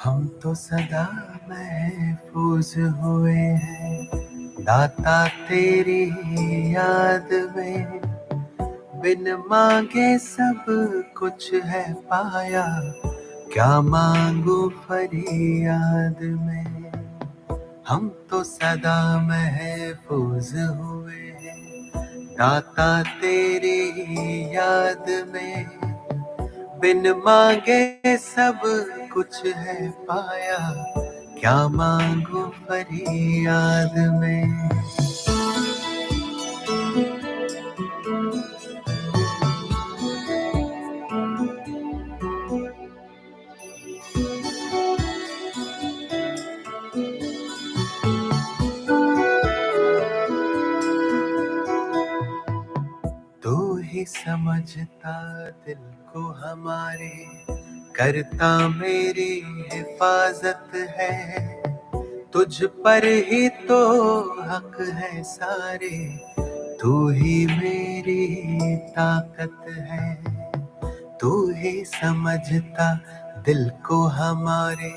हम तो सदा महफूज हुए हैं दाता तेरी याद में। बिन मांगे सब कुछ है पाया, क्या मांगू फरियाद में। हम तो सदा महफूज हुए हैं दाता तेरी याद में। बिन मांगे सब कुछ है पाया, क्या मांगू फरियाद में। तू ही समझता दिल को हमारे, करता मेरी हिफाजत है। तुझ पर ही तो हक है सारे, तू ही मेरी ताकत है। तू ही समझता दिल को हमारे,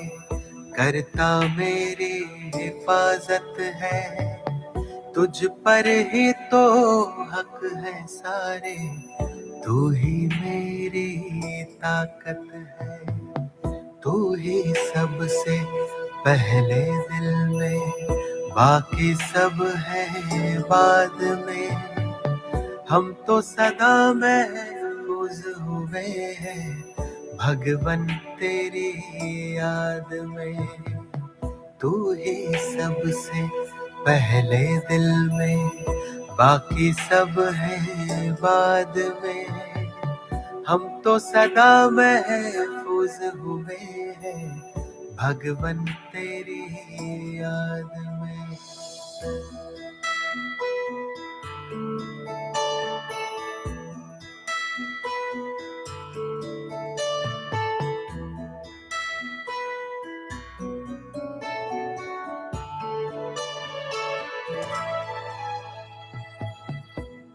करता मेरी हिफाजत है। तुझ पर ही तो हक है सारे, तू ही मेरी ताकत है। तू ही सबसे पहले दिल में, बाकी सब है बाद में। हम तो सदा महफूज हुए हैं भगवन तेरी याद में। तू ही सबसे पहले दिल में, बाकी सब है बाद में। हम तो सदा महफूज हुए हैं भगवन तेरी याद में।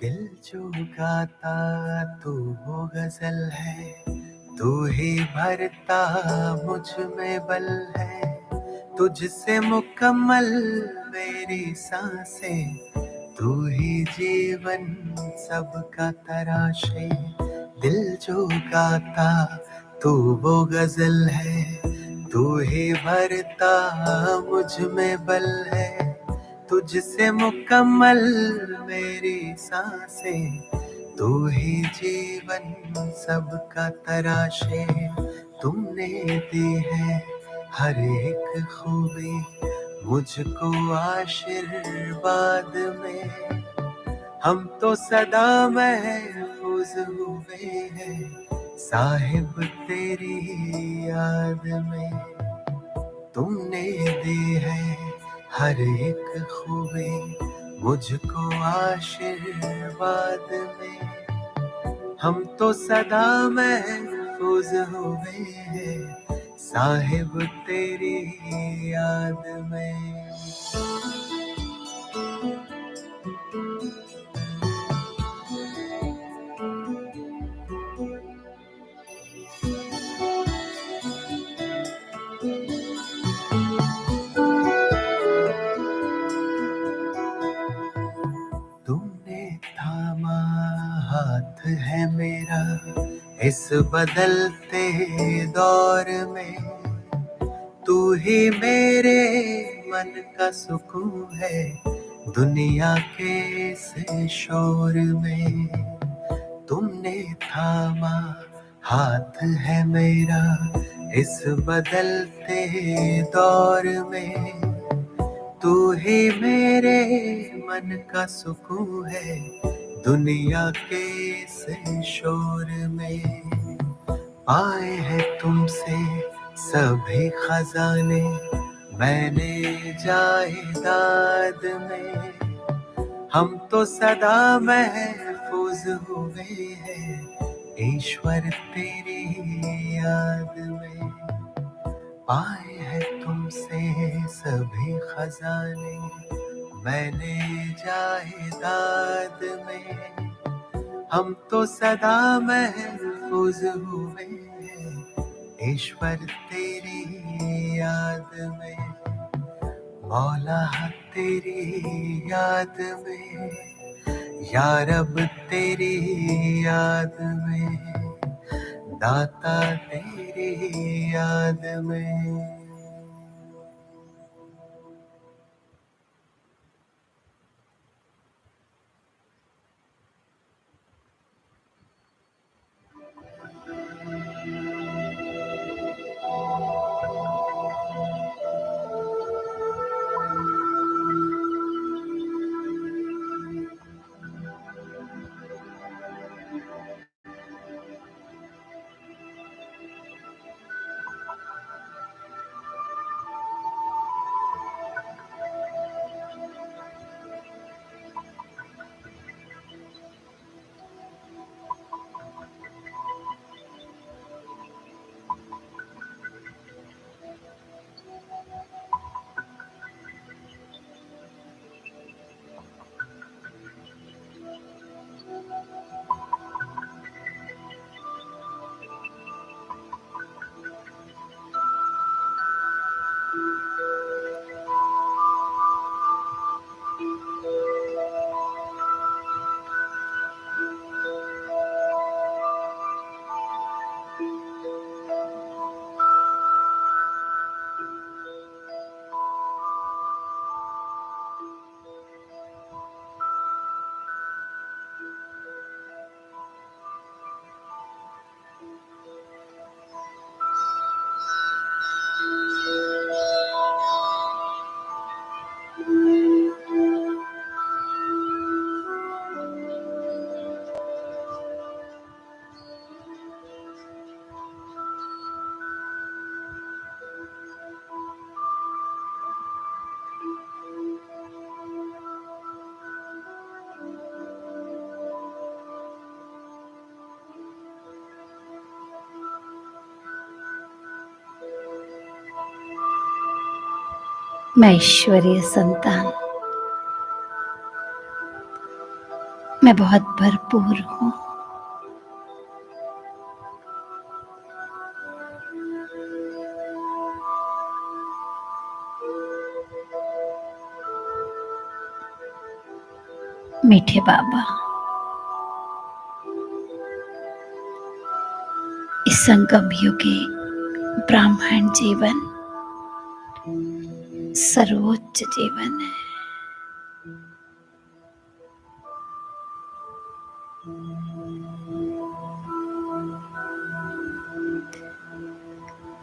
दिल जो गाता तू वो गजल है, तू ही भरता मुझ में बल है। तुझसे मुकम्मल मेरी सांसें, तू ही जीवन सबका तराशे। दिल जो गाता तू वो गजल है, तू ही भरता मुझ में बल है। तुझसे मुकम्मल मेरी सांसें, तू ही जीवन सबका तराशे। तुमने दी है हर एक खूबी मुझको आशीर्वाद में। हम तो सदा महफूज हुए हैं साहिब तेरी याद में। तुमने दी है हर एक खूबी मुझको आशीर्वाद में। हम तो सदा महफूज हुए हैं साहिब तेरी याद में। तुमने थामा हाथ है मेरा इस बदलते दौर में। तू ही मेरे मन का सुकून है दुनिया के इस शोर में। तुमने थामा हाथ है मेरा इस बदलते दौर में। तू ही मेरे मन का सुकून है दुनिया के इस शोर में। पाए हैं तुमसे सभी खजाने मैंने जायदाद में। हम तो सदा महफूज हुए हैं ईश्वर तेरी याद में। पाए हैं तुमसे सभी खजाने मैंने जायदाद में। हम तो सदा महफूज हुए हैं ईश्वर तेरी याद में, मौला तेरी याद में, या रब तेरी याद में, दाता तेरी याद में। मैं ईश्वरीय संतान, मैं बहुत भरपूर हूँ। मीठे बाबा, इस संगम युगे ब्राह्मण जीवन सर्वोच्च जीवन है।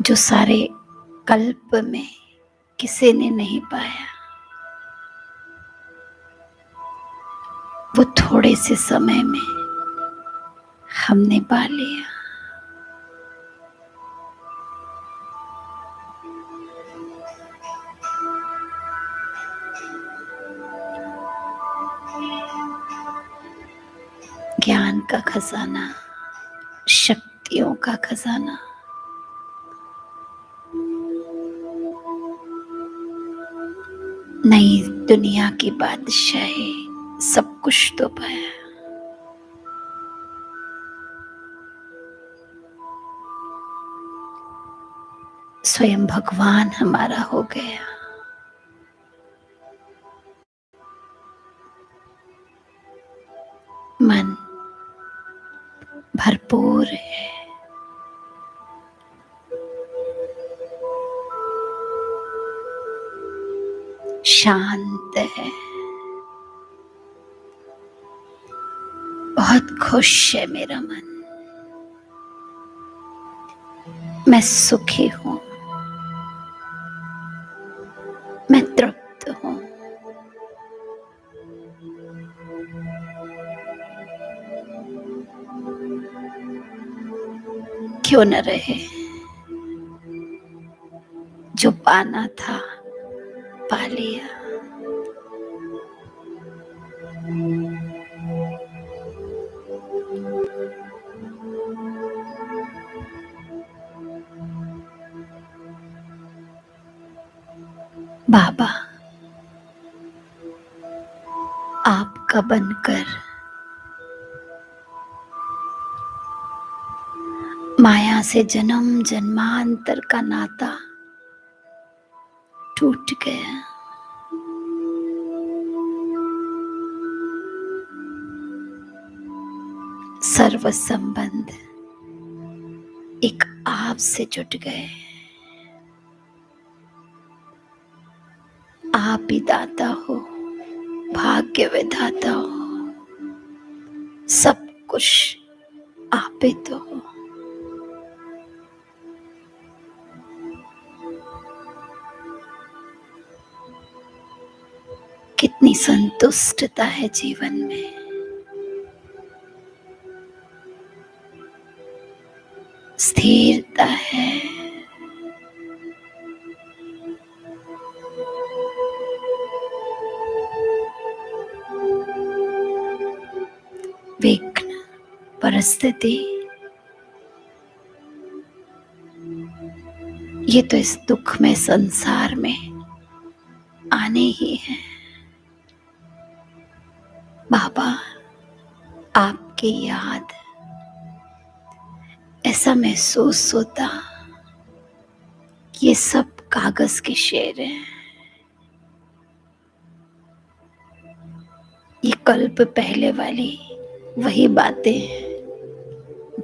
जो सारे कल्प में किसी ने नहीं पाया, वो थोड़े से समय में हमने पा लिया। ज्ञान का खजाना, शक्तियों का खजाना, नई दुनिया की बादशाही, सब कुछ तो पाया। स्वयं भगवान हमारा हो गया। मन भरपूर है, शांत है, बहुत खुश है मेरा मन। मैं सुखी हूं, मैं तृप्त हूं। क्यों न रहे, जो पाना था पा लिया। बाबा आपका बनकर माया से जन्म जन्मांतर का नाता टूट गया। सर्व संबंध एक आप से जुट गए। आप ही दाता हो, भाग्य विधाता हो, सब कुछ आप ही तो हो। कितनी संतुष्टता है जीवन में। स्थिरता है। विघ्न, परिस्थिति, ये तो इस दुख में संसार में आने ही है। बाबा, आपकी याद, ऐसा महसूस होता कि ये सब कागज के शेर हैं। ये कल्प पहले वाली वही बातें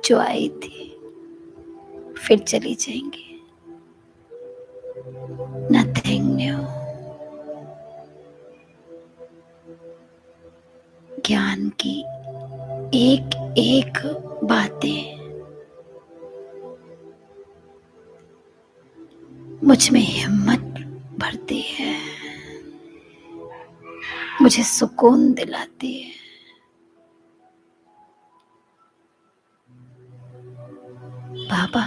जो आई थी फिर चली जाएंगी। Nothing new. ज्ञान की एक एक बातें मुझ में हिम्मत भरती है, मुझे सुकून दिलाती है। बाबा,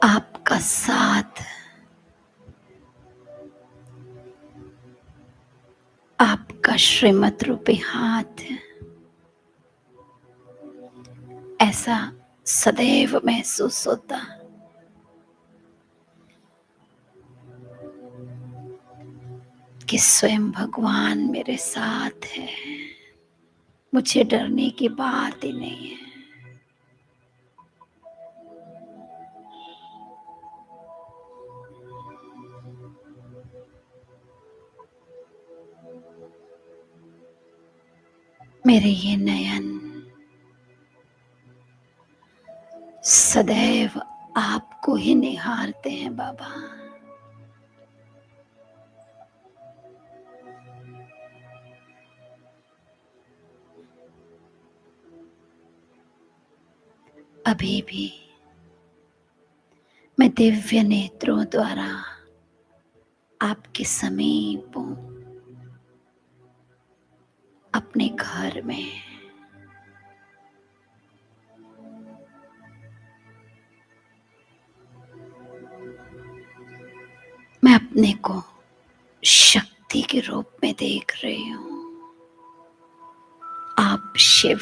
आपका साथ, आपका श्रीमत रूपी हाथ ऐसा सदैव महसूस होता कि स्वयं भगवान मेरे साथ है। मुझे डरने की बात ही नहीं है। मेरे ये नयन सदैव आपको ही निहारते हैं बाबा। अभी भी मैं दिव्य नेत्रों द्वारा आपके समीप हूं, अपने घर में। मैं अपने को शक्ति के रूप में देख रही हूं। आप शिव,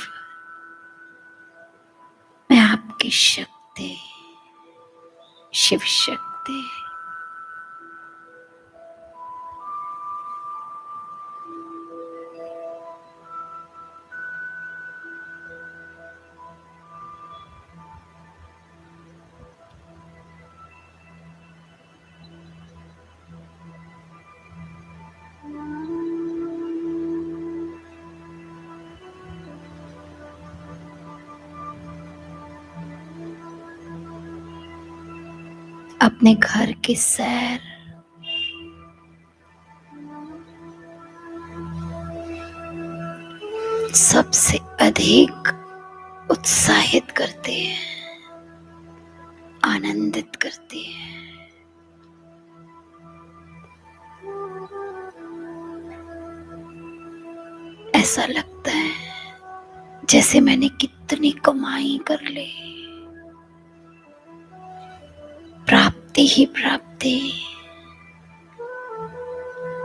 मैं आपकी शक्ति, शिव शक्ति। अपने घर की सैर सबसे अधिक उत्साहित करती है, आनंदित करती है। ऐसा लगता है जैसे मैंने कितनी कमाई कर ली, प्राप्ति ही प्राप्ति।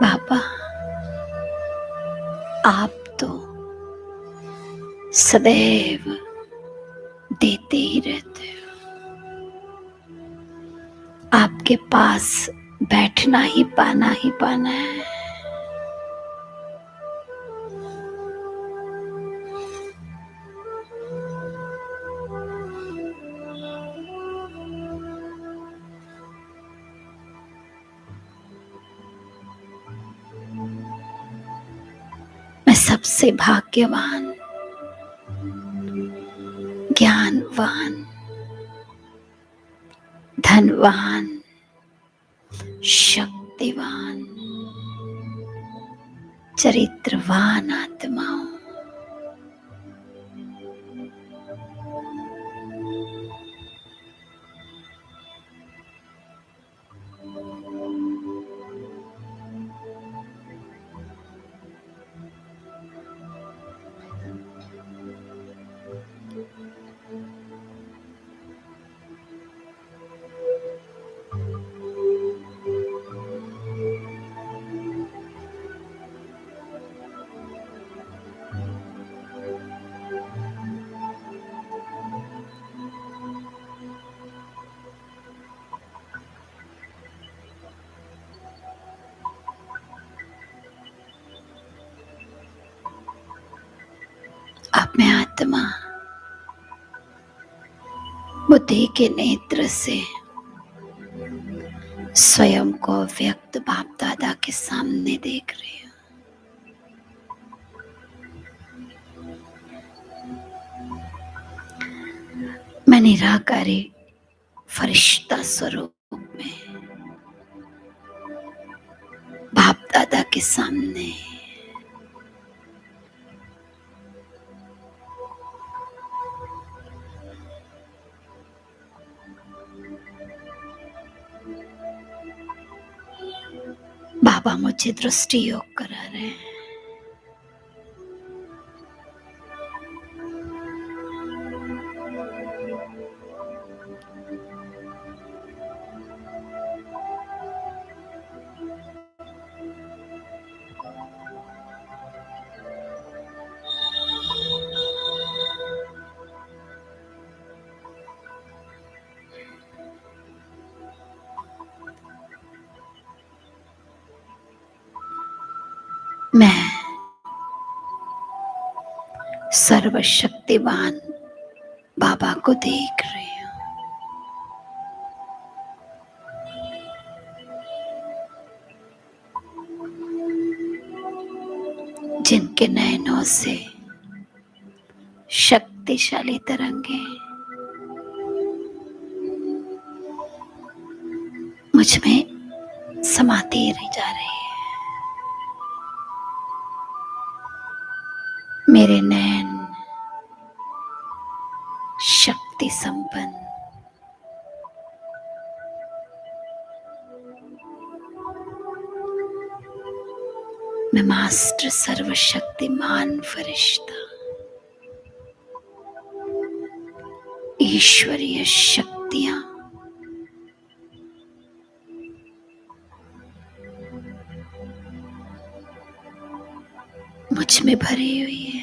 बाबा, आप तो सदैव देते ही रहते हो। आपके पास बैठना ही पाना है। सबसे भाग्यवान, ज्ञानवान, धनवान, शक्तिवान, चरित्रवान आत्मा हूं। अब मैं आत्मा बुद्धि के नेत्र से स्वयं को व्यक्त बाप दादा के सामने देख रही हूं। मैं निराकारी फरिश्ता स्वरूप में बाप दादा के सामने बाबा मुझे दृष्टि योग करा रहे हैं। मैं सर्वशक्तिवान बाबा को देख रही हूं। जिनके नयनों से शक्तिशाली तरंगे मुझ में समाती रही जा रही है। मेरे नयन शक्ति संपन्न, मैं मास्टर सर्वशक्तिमान फरिश्ता ईश्वरीय शक्तियां मुझ में भरी हुई है।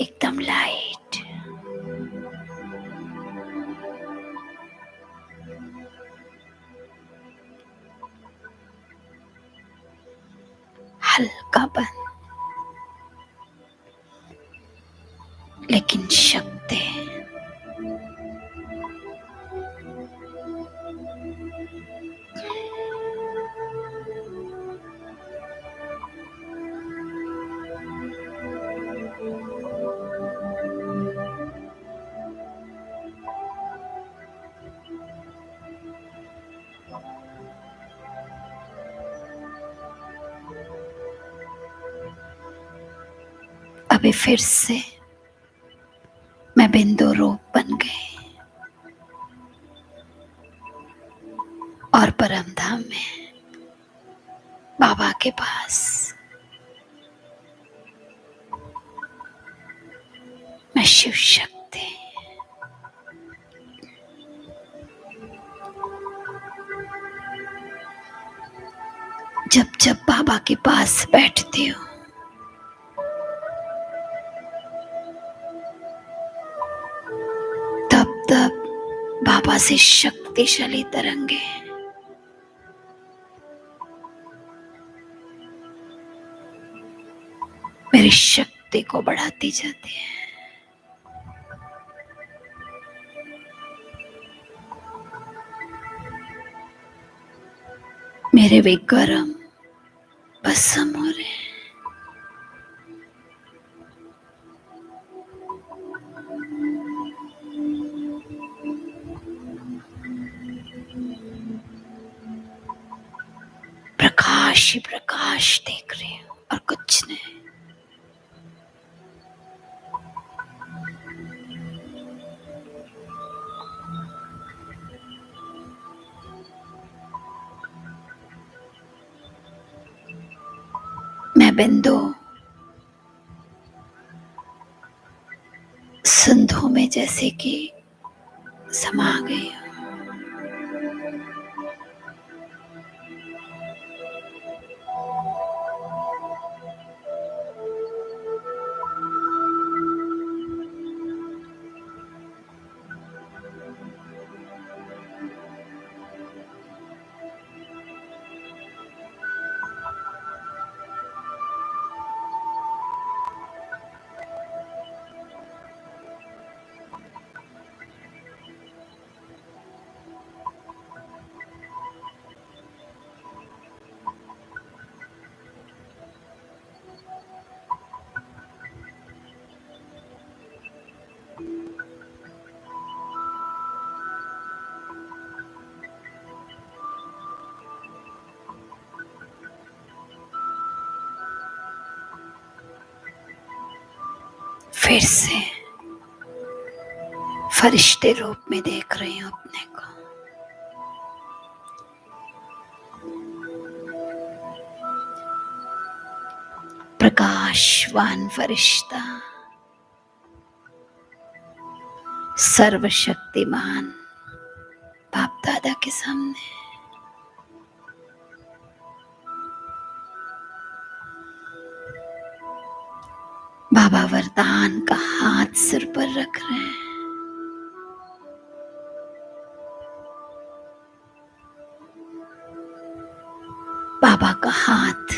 एकदम लाइट, हल्कापन, लेकिन शक्ति। अभी फिर से मैं बिंदु रूप बन गई और परम धाम में बाबा के पास मैं शिव शक्ति। जब जब बाबा के पास बैठती हूँ तब तब बाबा से शक्तिशाली तरंगे मेरी शक्ति को बढ़ाती जाती है। मेरे वे कर्म भस्म हो रहे हैं। प्रकाश ही प्रकाश देख रही हूं और कुछ नहीं। मैं बिंदु सिंधु में जैसे कि समा गई हूं। फिर से फरिश्ते रूप में देख रही हूं अपने को। प्रकाशवान फरिश्ता, सर्वशक्तिमान बाप दादा के सामने। बाबा वरदान का हाथ सिर पर रख रहे हैं। बाबा का हाथ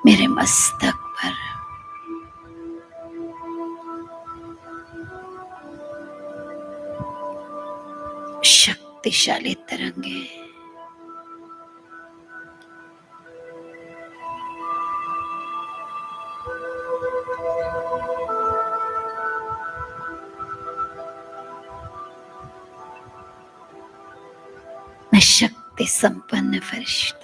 मेरे मस्तक पर। शक्तिशाली तरंगे। मैं शक्ति संपन्न फरिश्ता।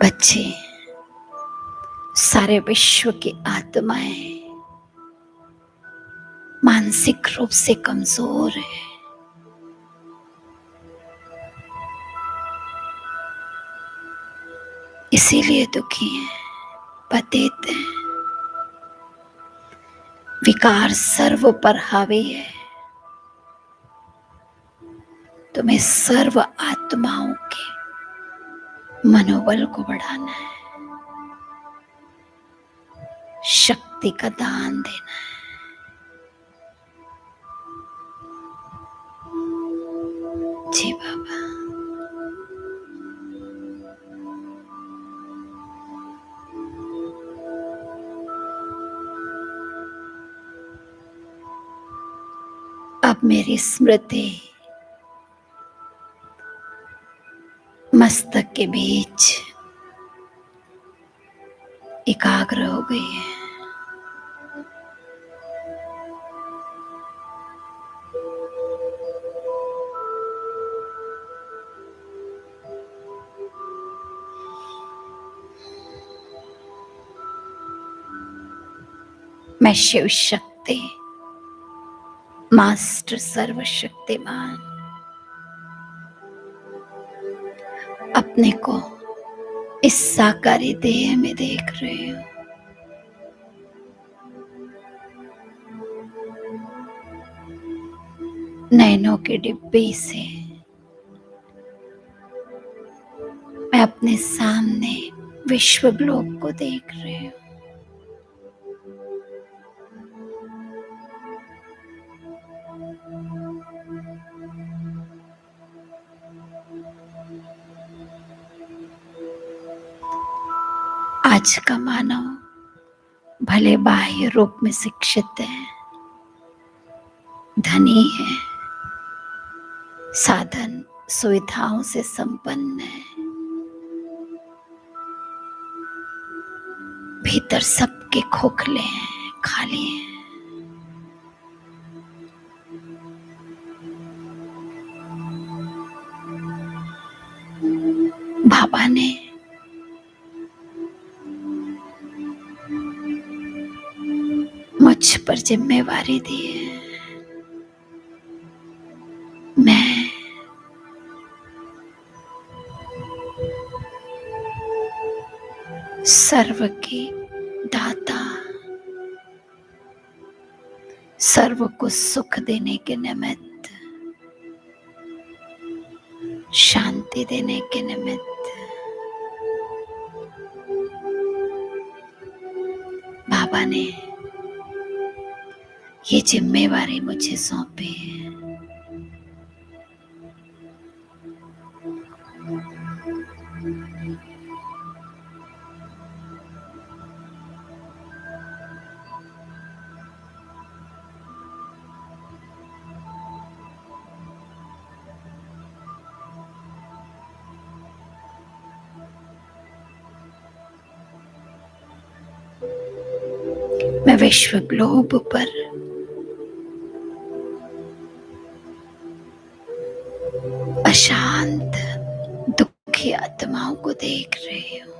बच्चे, सारे विश्व की आत्माएं मानसिक रूप से कमजोर है। इसीलिए दुखी हैं, पतित हैं। विकार सर्व पर हावी है। तुम्हें सर्व आत्माओं के मनोबल को बढ़ाना है, शक्ति का दान देना है। जी बाबा। अब मेरी स्मृति मस्तक के बीच एकाग्र हो गई है। मैं शिव शक्ति, मास्टर सर्वशक्तिमान, अपने को इस साकारी देह में देख रही हूं। नैनों के डिब्बे से मैं अपने सामने विश्व ग्लोब को देख रही हूं। आज का मानव भले बाह्य रूप में शिक्षित है, धनी है, साधन सुविधाओं से संपन्न है, भीतर सबके खोखले हैं, खाली हैं। बाबा ने मुझ पर जिम्मेवारी दी है। मैं सर्व की दाता, सर्व को सुख देने के निमित्त, शांति देने के निमित्त बाबा ने ये जिम्मेवारी मुझे सौंपी है। मैं विश्व ग्लोब पर अशांत दुखी आत्माओं को देख रही हूँ।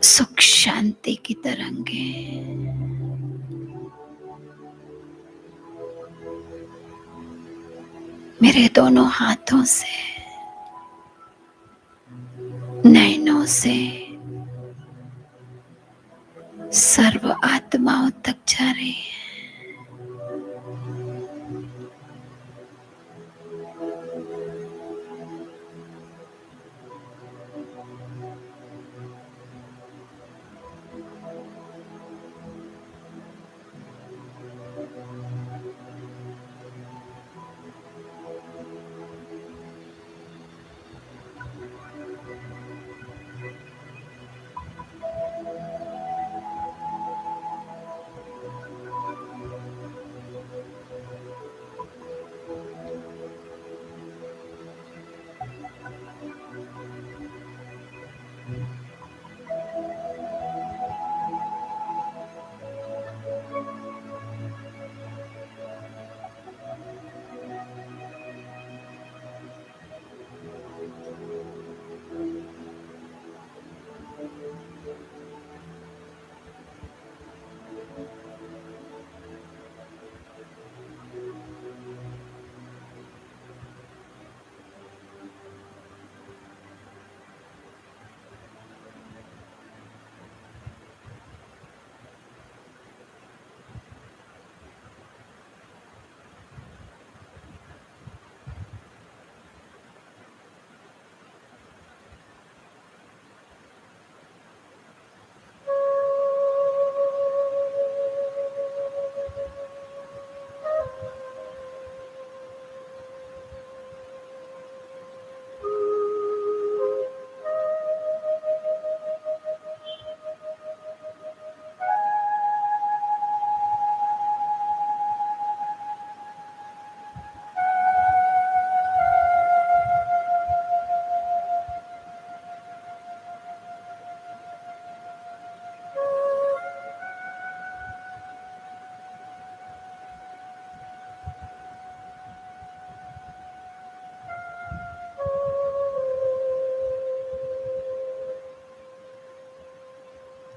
सुख शांति की तरंगें मेरे दोनों हाथों से, नैनों से सर्व आत्माओं तक जा रही है।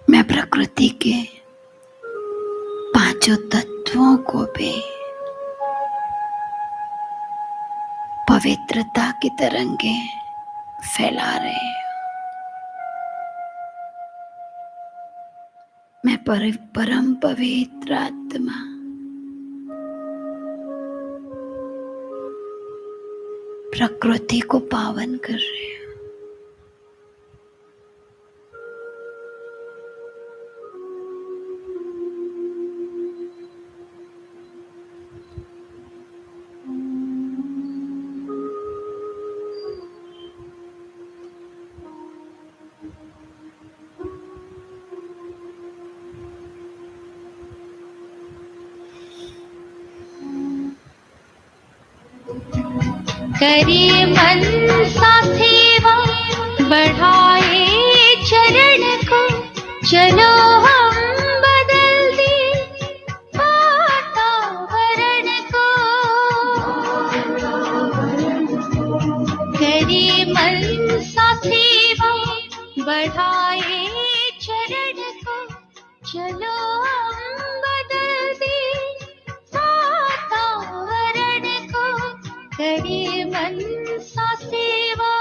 मैं प्रकृति के पांचों तत्वों को भी पवित्रता की तरंगे फैला रहे हैं। मैं परम पवित्र आत्मा प्रकृति को पावन कर रही हूँ। करे मन सा सेवा, बढ़ाए चरण को, चलो हम बदल दे वातावरण को। करे मन सा सेवा, बढ़ाए चरण को, चलो हम बदल दे वातावरण को। करे मन सा सेवा।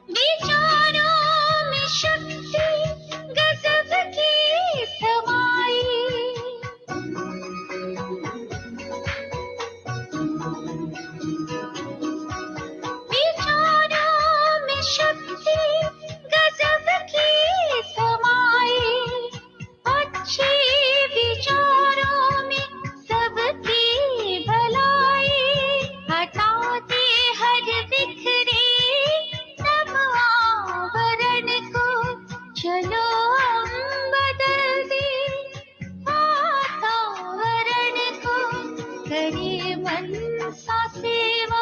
विचारों में शक्ति गजब की समाई, विचारों में शक्ति गजब की समाई। अच्छे विचारों में सबकी भलाई, हटाते हर बिखरे सब आवरण को। चलो हम बदल दे वातावरण को। करे मन सा सेवा।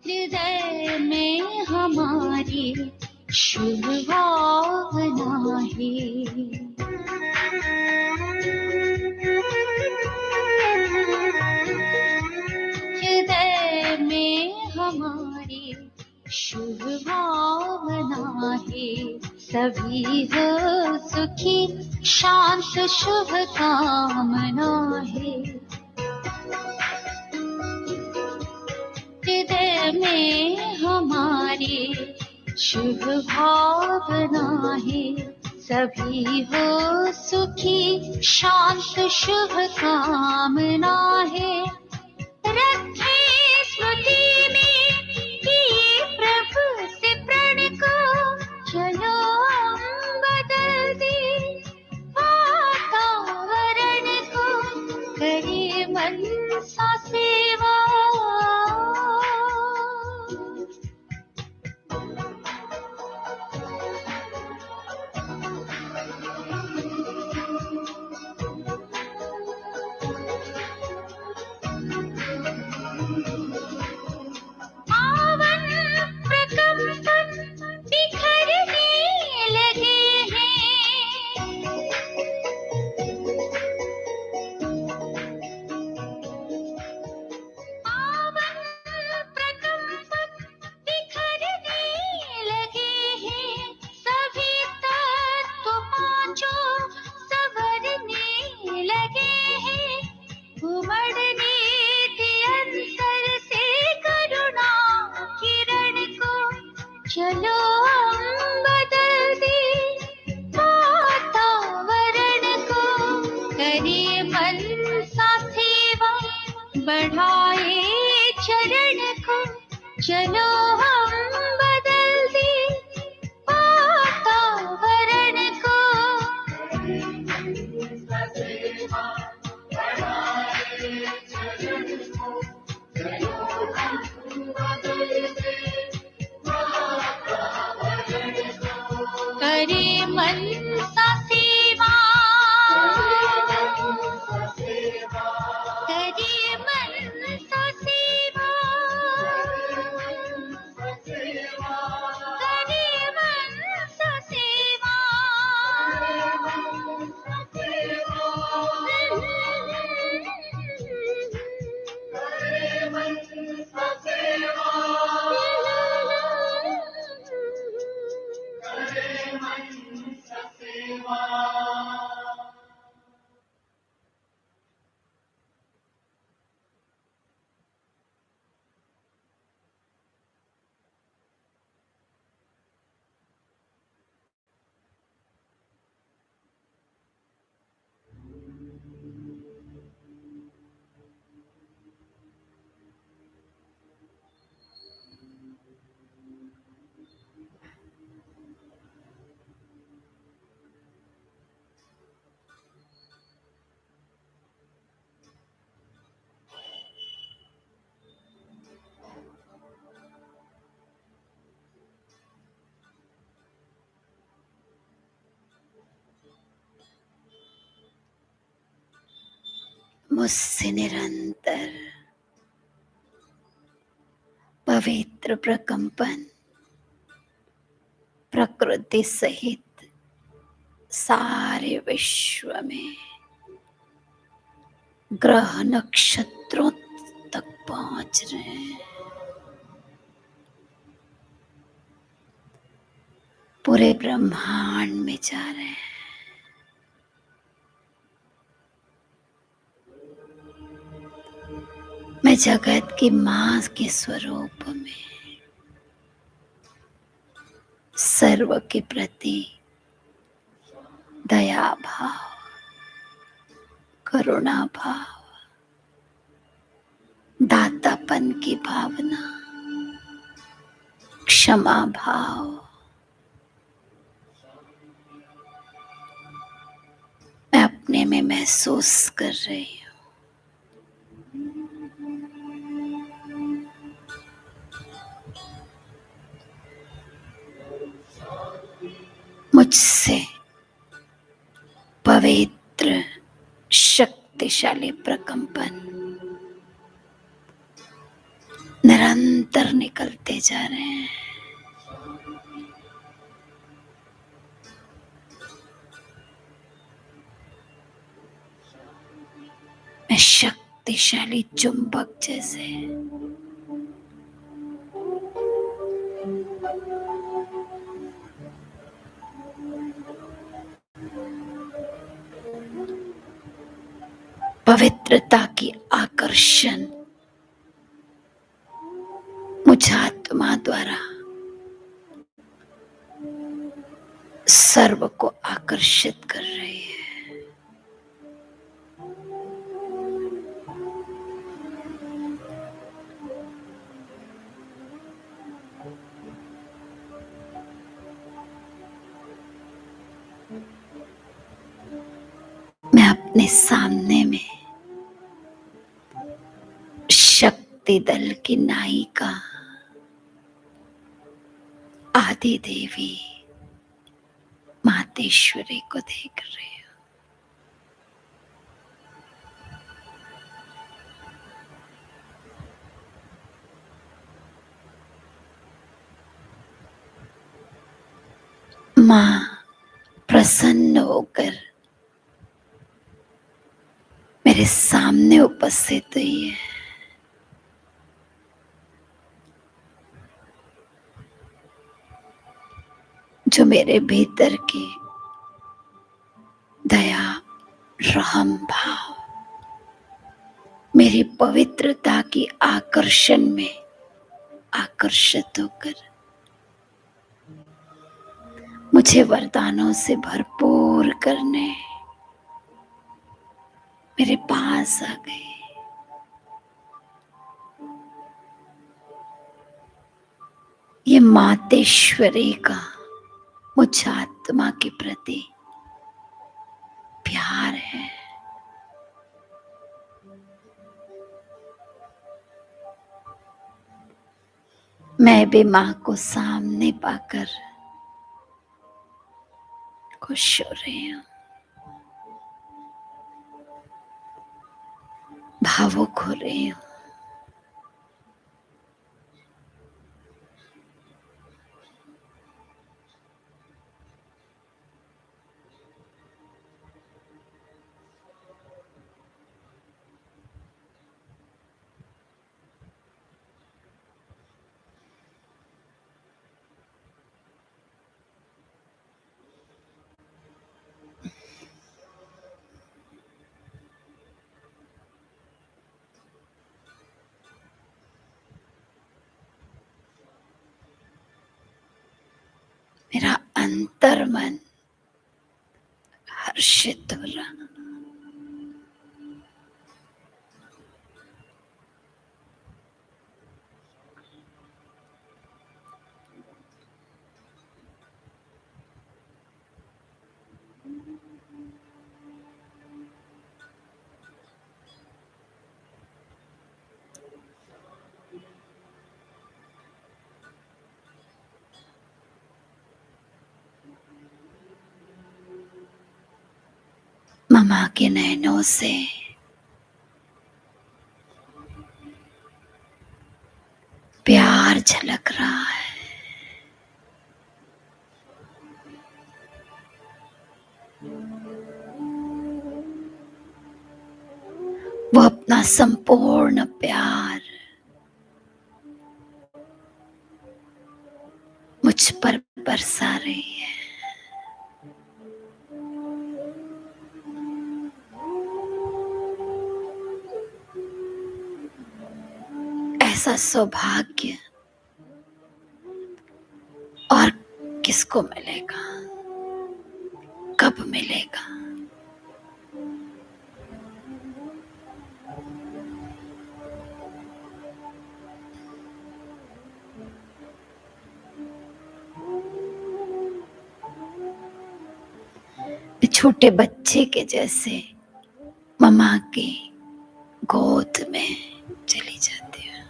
हृदय में हमारी शुभ भावना है, हृदय में हमारी शुभ भावना है। सभी हो सुखी शांत शुभ कामना है। हृदय में हमारी शुभ भावना है। सभी हो सुखी शांत शुभ कामना है। रखे स्मृति में किए प्रभु से प्रण को, चलो हम बदल दे वातावरण को। करे मन सा सेवा। पावन प्रकंपन बिखरने लगे हैं, पावन प्रकंपन बिखरने लगे हैं। सभी तत्व पांचों संवरने लगे हैं। उमड़ने दे अंतर से करुणा किरण को। चलो हम बदल दे वातावरण को। करे मन सा सेवा, बढ़ाए चरण को। चलो हम बदल दे वातावरण को। करे मन सा सेवा। करे मन सा सेवा। करे मन सा सेवा। मुझसे निरंतर पवित्र प्रकंपन प्रकृति सहित सारे विश्व में ग्रह नक्षत्रों तक पहुंच रहे हैं। पूरे ब्रह्मांड में जा रहे हैं। मैं जगत की मां के स्वरूप में सर्व के प्रति दया भाव, करुणा भाव, दातापन की भावना, क्षमा भाव, मैं अपने में महसूस कर रही हूँ। मुझसे पवित्र शक्तिशाली प्रकंपन निरंतर निकलते जा रहे हैं। मैं शक्तिशाली चुंबक जैसे पवित्रता की आकर्षण मुझ आत्मा द्वारा सर्व को आकर्षित कर रही है। मैं अपने सामने में शक्ति दल की नायिका आदि देवी मातेश्वरी को देख रही हूँ। माँ प्रसन्न होकर मेरे सामने उपस्थित हुई है। जो मेरे भीतर की दया, रहम भाव, मेरी पवित्रता की आकर्षण में आकर्षित होकर मुझे वरदानों से भरपूर करने मेरे पास आ गई। ये मातेश्वरी का मुझ आत्मा के प्रति प्यार है। मैं भी माँ को सामने पाकर खुश हो रही हूँ, भावुक हो रही हूँ। मेरा अंतर मन हर्षित हो रहा। मामा के नैनों से प्यार झलक रहा है। वो अपना संपूर्ण प्यार मुझ पर बरसा रही है। ऐसा सौभाग्य और किसको मिलेगा, कब मिलेगा? छोटे बच्चे के जैसे मम्मा की गोद में चली जाती हूँ।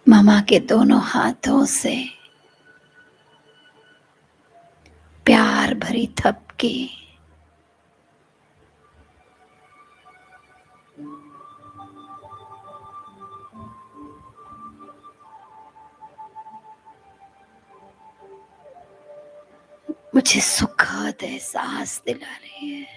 मामा के दोनों हाथों से प्यार भरी थपकी मुझे सुखद एहसास दिला रही है।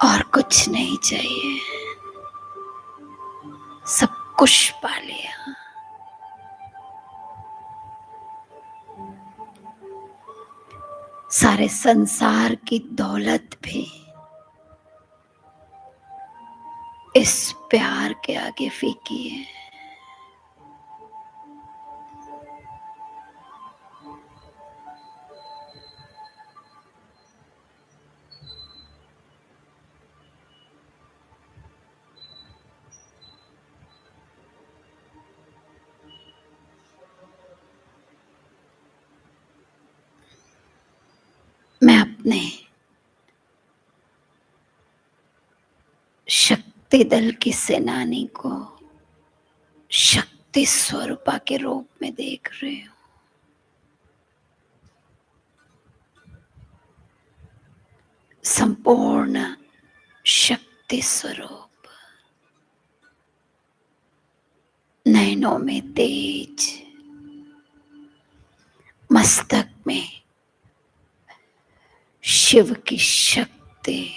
और कुछ नहीं चाहिए, सब कुछ पा लिया। सारे संसार की दौलत भी इस प्यार के आगे फीकी है। मैं अपने शक्ति दल की सेनानी को शक्ति स्वरूपा के रूप में देख रही हूँ। संपूर्ण शक्ति स्वरूप, नैनों में तेज, मस्तक में शिव की शक्ति,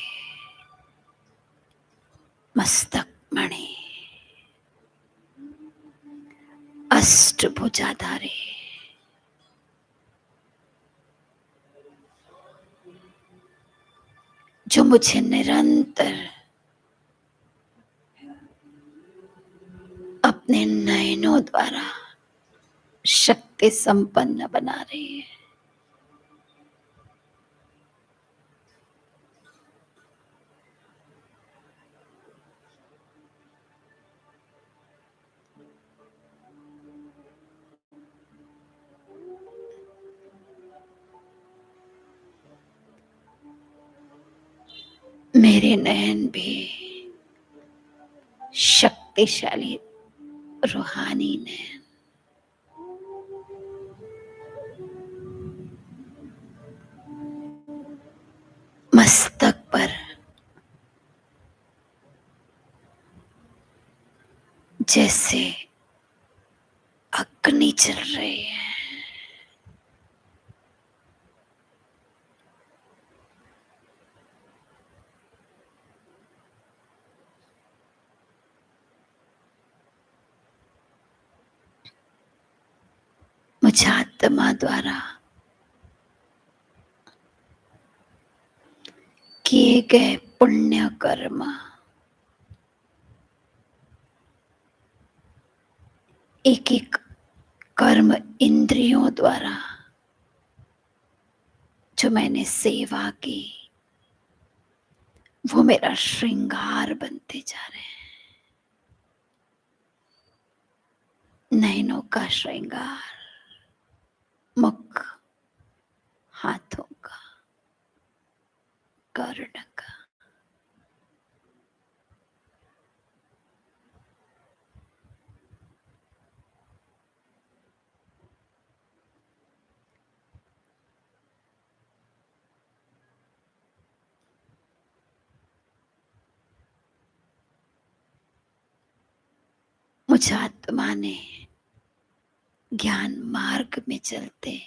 मस्तक मणि, अष्टभुजाधारी, जो मुझे निरंतर अपने नयनों द्वारा शक्ति संपन्न बना रही है। मेरे नयन भी शक्तिशाली रूहानी नयन, मस्तक पर जैसे अग्नि चल रही है। मुझे आत्मा द्वारा किए गए पुण्य कर्म एक एक कर्म इंद्रियों द्वारा जो मैंने सेवा की, वो मेरा श्रृंगार बनते जा रहे हैं। नैनों का श्रृंगार, मुख, हाथों का, कर्ण का, मुझ आत्मा ने ज्ञान मार्ग में चलते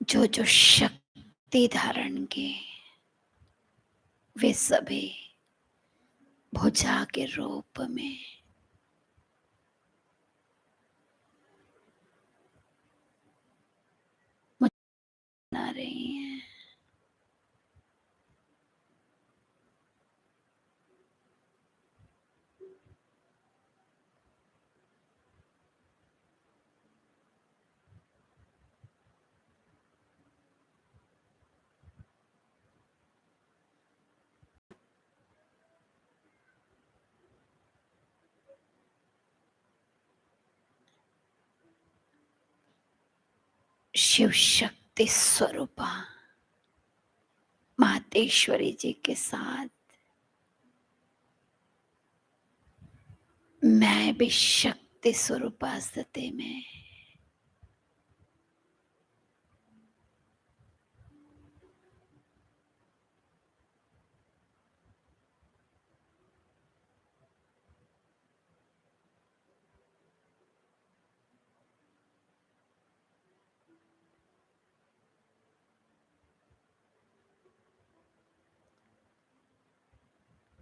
जो जो शक्ति धारण के, वे सभी भुजा के रूप में बना रही हैं। शिव शक्ति स्वरूपा मातेश्वरी जी के साथ मैं भी शक्ति स्वरूपा स्थिति में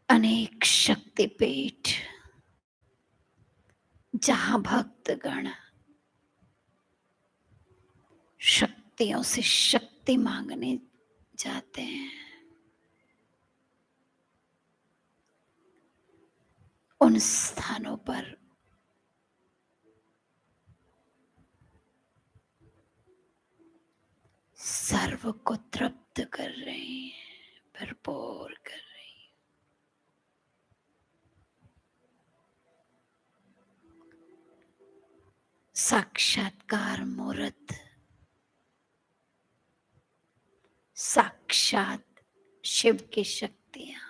अनेक शक्तिपीठ, जहां भक्तगण शक्तियों से शक्ति मांगने जाते हैं, उन स्थानों पर सर्व को तृप्त कर रही हैं, भरपूर कर रही हैं। साक्षात्कार मूर्त, साक्षात शिव की शक्तियां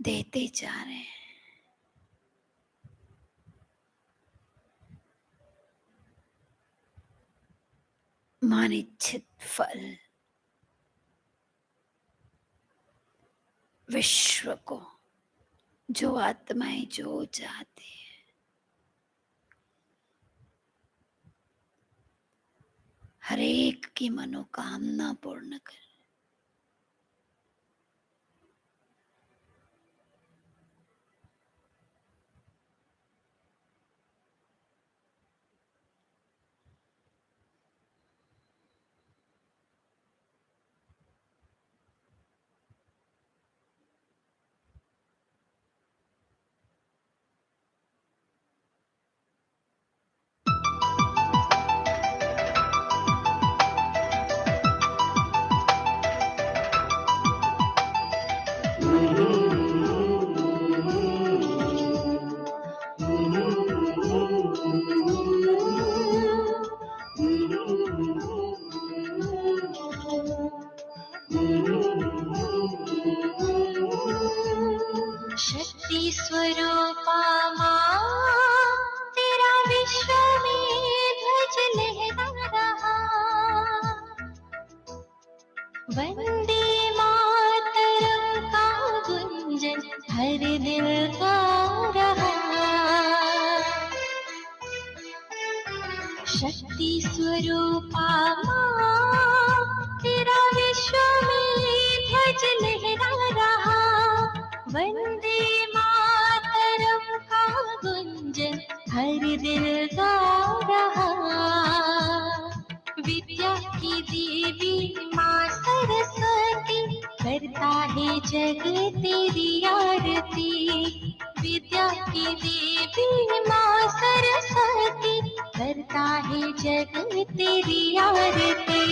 देते जा रहे हैं। मानिच्छित फल विश्व को जो आत्माएं जो चाहती है, हर एक की मनोकामना पूर्ण कर। शक्ति स्वरूपा माँ तेरा विश्व में ध्वज लहरा रहा, वंदे मातरम का गुंजन हर दिल का रहा। शक्ति स्वरूपा माँ तेरा विश्व में ध्वज लहरा रहा, वंदे मातरम का हर दिल गा रहा। विद्या की देवी माँ सरस्वती, करता है जग तेरी आरती। विद्या की देवी माँ सरस्वती, करता है जग तेरी आरती।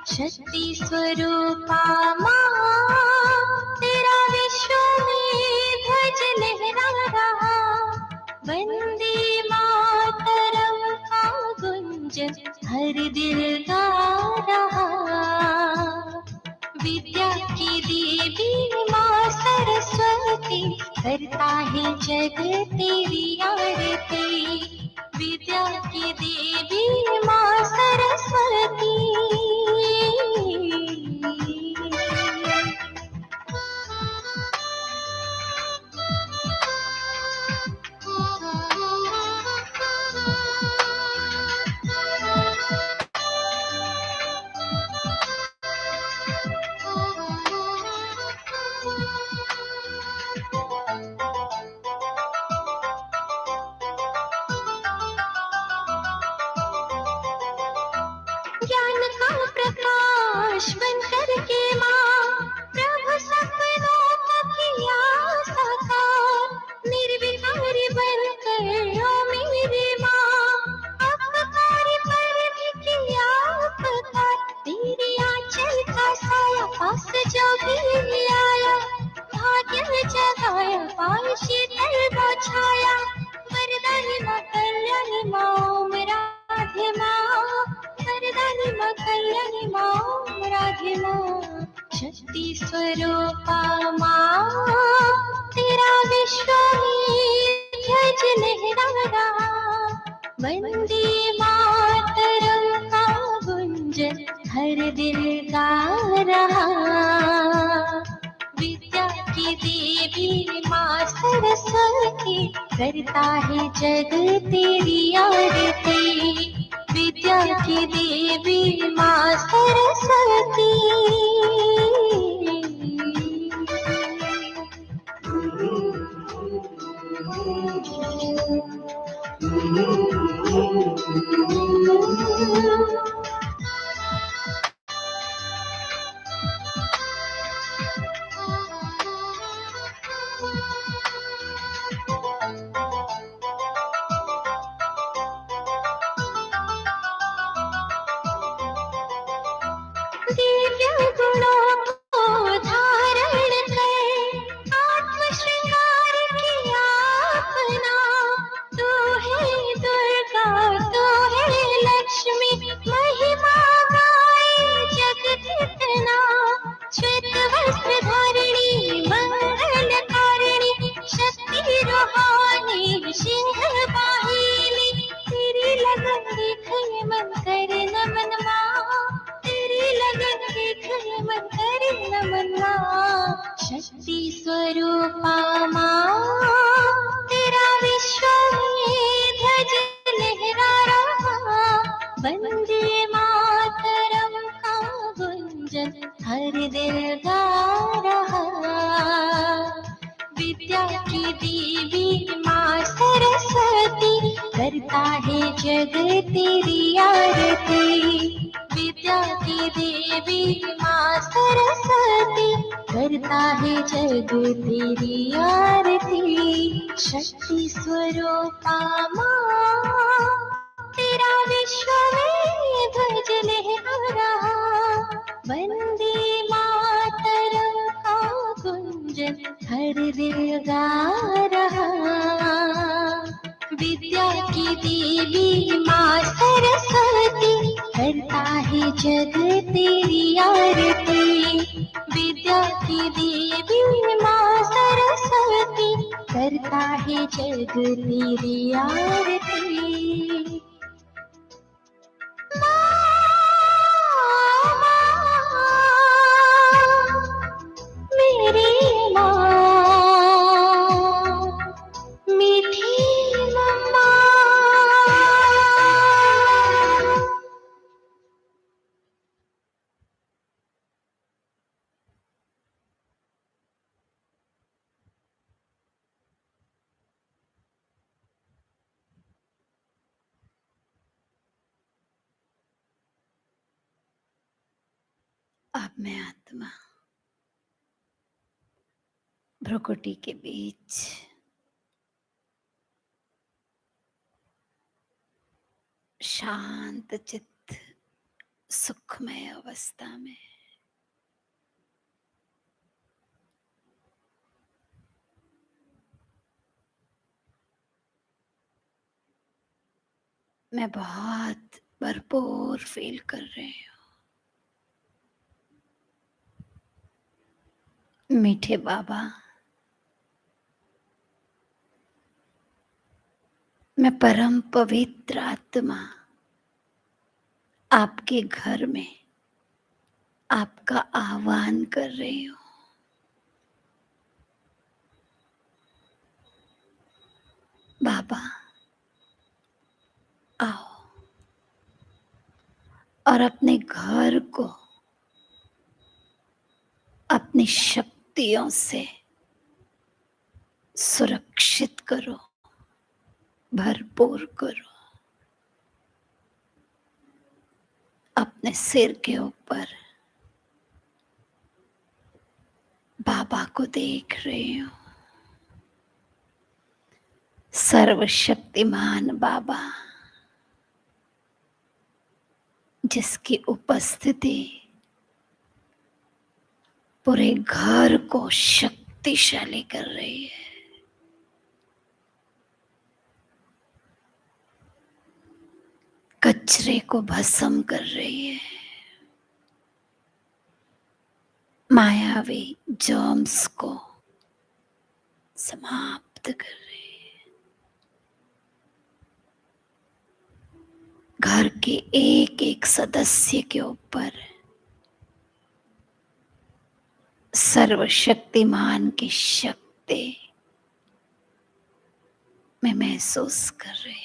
शक्ति स्वरूपा माँ, तेरा विश्व में ध्वज लहरा रहा। वंदे मातरम का गुंजन हर दिल गा रहा। विद्या की देवी माँ सरस्वती, करता है जग तेरी आरती। विद्या की देवी माँ सरस्वती। ज्ञान का प्रकाश बन करके माँ, प्रभु सपनों को किया साकार। निर्विकार बनकर ओ मेरी माँ, अपकारी पर भी किया उपकार। तेरी आंचल का साया पास जो भी आया, भाग्य जगाया पाए शीतल छाया। वरदानी माँ कल्याणी माँ ओम राधे माँ, वरदानी माँ कल्याणी माँ ओम राधे माँ। शक्ति स्वरूपा माँ, तेरा विश्व में ध्वज लहरा रहा। वंदे मातरम का गुंजन हर दिल गा रहा। विद्या की देवी माँ सरस्वती, करता है जग तेरी आरती। विद्या की देवी माँ सरस्वती। दिव्य गुणों को धारण कर, आत्म श्रृंगार किया अपना। तू है दुर्गा, तू है लक्ष्मी, महिमा गाए जगत इतना। श्वेत वस्त्र धारिणी मंगल कारिणी, शक्ति रूहानी सिंह वाहिनी। तेरी लगन देख मन करे नमन माँ, तेरी लगन देख मन करे नमन माँ। शक्ति स्वरूपा माँ, तेरा विश्व में ध्वज लहरा रहा। वंदे मातरम का गुंजन हर दिल गा रहा। विद्या की देवी माँ सरस्वती, करता है जग तेरी आरती। विद्या की देवी माँ सरस्वती, करता है जग तेरी आरती। शक्ति स्वरूपा माँ, तेरा विश्व में ध्वज लहरा रहा। वंदे मातरम का गुंजन हर दिल गा रहा। विद्या की देवी माँ सरस्वती, करता है जग तेरी आरती। विद्या की देवी माँ सरस्वती, करता है जग तेरी आरती। मेरी माँ, मीठी मम्मा। अब मैं आत्मा भ्रुकुटी के बीच शांत चित्त सुखमय अवस्था में मैं बहुत भरपूर फील कर रही हूँ। मीठे बाबा, मैं परम पवित्र आत्मा आपके घर में आपका आह्वान कर रही हूँ। बाबा आओ और अपने घर को अपनी शक्तियों से सुरक्षित करो, भरपूर करो। अपने सिर के ऊपर बाबा को देख रही हूँ। सर्वशक्तिमान बाबा, जिसकी उपस्थिति पूरे घर को शक्तिशाली कर रही है। कचरे को भस्म कर रही है। मायावी जर्म्स को समाप्त कर रही है। घर के एक एक सदस्य के ऊपर सर्वशक्तिमान की शक्ति मैं महसूस कर रही हूँ।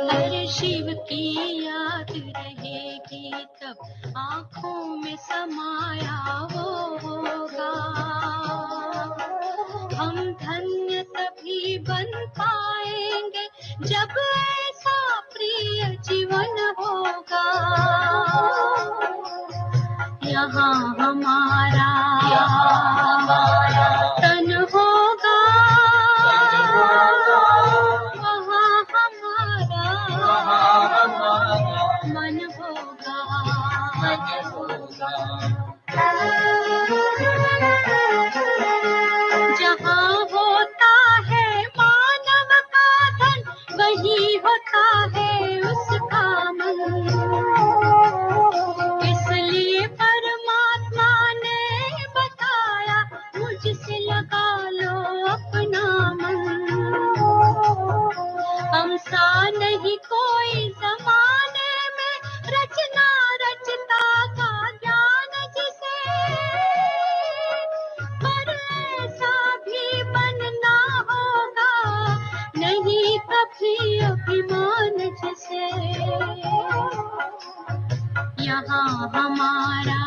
हर शिव की याद रहेगी तब आँखों में समाया वो होगा। हम धन्य तभी बन पाएंगे जब ऐसा प्रिय जीवन होगा। यहाँ हमारा तन होगा, वहाँ हमारा मन होगा। जहाँ होता है मानव का धन, वही होता है उसका मन। इसलिए परमात्मा ने बताया, मुझसे लगा लो अपना मन। हम सा नहीं कोई जमाने में, रचना रचता का ज्ञान जिसे, पर ऐसा भी बनना होगा नहीं कभी अभिमान जिसे। यहाँ हमारा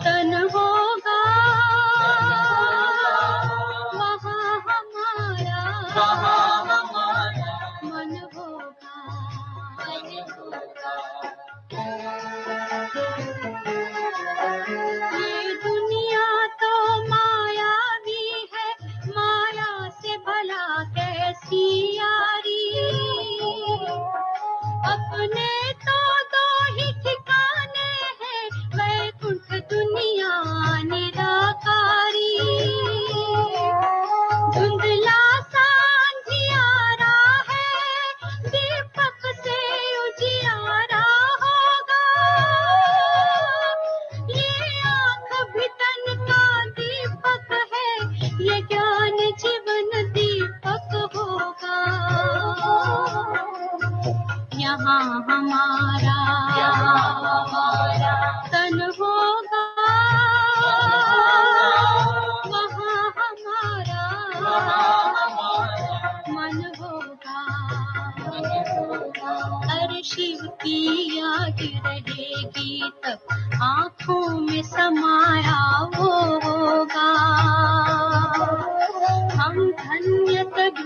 तन होगा, वहाँ हमारा मन होगा। ये दुनिया तो मायावी है, माया से भला कैसी यारी।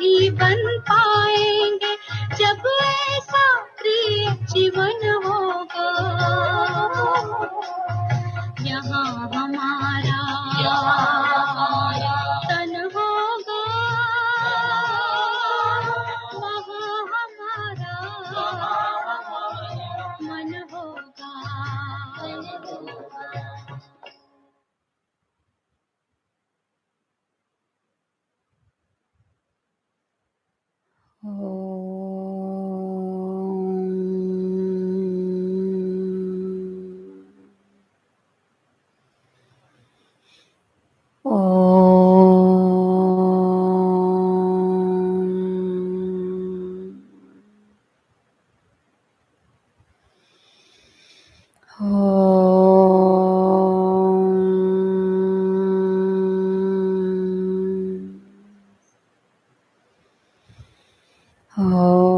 ही बन पाएंगे जब ऐसा प्रिय जीवन होगा। यहाँ हमारा तन होगा, वहाँ हमारा मन होगा। Oh